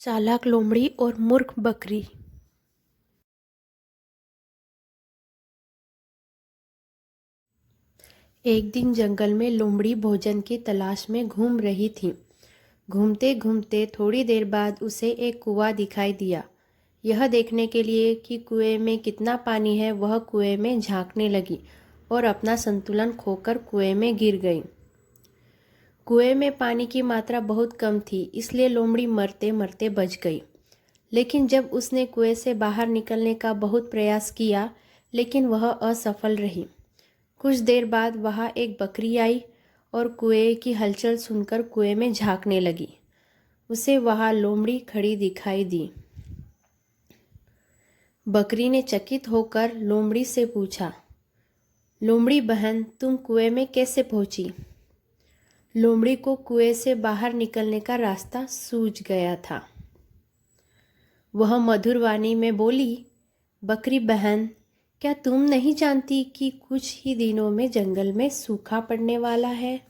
चालाक लोमड़ी और मूर्ख बकरी। एक दिन जंगल में लोमड़ी भोजन की तलाश में घूम रही थी। घूमते घूमते थोड़ी देर बाद उसे एक कुआं दिखाई दिया। यह देखने के लिए कि कुएं में कितना पानी है, वह कुएं में झांकने लगी और अपना संतुलन खोकर कुएं में गिर गई। कुएं में पानी की मात्रा बहुत कम थी, इसलिए लोमड़ी मरते मरते बच गई। लेकिन जब उसने कुएं से बाहर निकलने का बहुत प्रयास किया, लेकिन वह असफल रही। कुछ देर बाद वहाँ एक बकरी आई और कुएं की हलचल सुनकर कुएं में झांकने लगी। उसे वहाँ लोमड़ी खड़ी दिखाई दी। बकरी ने चकित होकर लोमड़ी से पूछा, लोमड़ी बहन, तुम कुएं में कैसे पहुंची? लोमड़ी को कुएं से बाहर निकलने का रास्ता सूझ गया था। वह मधुर वाणी में बोली, बकरी बहन, क्या तुम नहीं जानती कि कुछ ही दिनों में जंगल में सूखा पड़ने वाला है?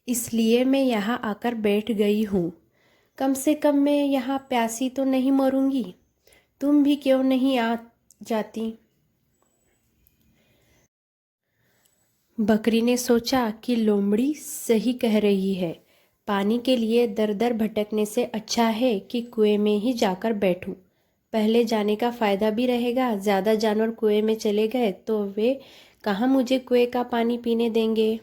इसलिए मैं यहाँ आकर बैठ गई हूँ। कम से कम मैं यहाँ प्यासी तो नहीं मरूंगी। तुम भी क्यों नहीं आ जाती? बकरी ने सोचा कि लोमड़ी सही कह रही है। पानी के लिए दर दर भटकने से अच्छा है कि कुएं में ही जाकर बैठूं। पहले जाने का फ़ायदा भी रहेगा। ज़्यादा जानवर कुएं में चले गए तो वे कहाँ मुझे कुएं का पानी पीने देंगे।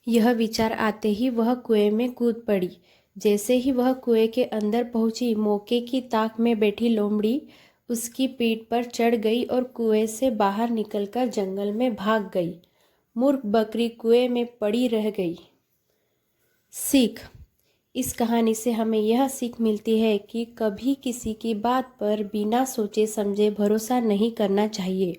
यह विचार आते ही वह कुएं में कूद पड़ी। जैसे ही वह कुएं के अंदर पहुंची, मौके की ताक में बैठी लोमड़ी उसकी पीठ पर चढ़ गई और कुएं से बाहर निकलकर जंगल में भाग गई। मूर्ख बकरी कुएं में पड़ी रह गई। सीख। इस कहानी से हमें यह सीख मिलती है कि कभी किसी की बात पर बिना सोचे समझे भरोसा नहीं करना चाहिए।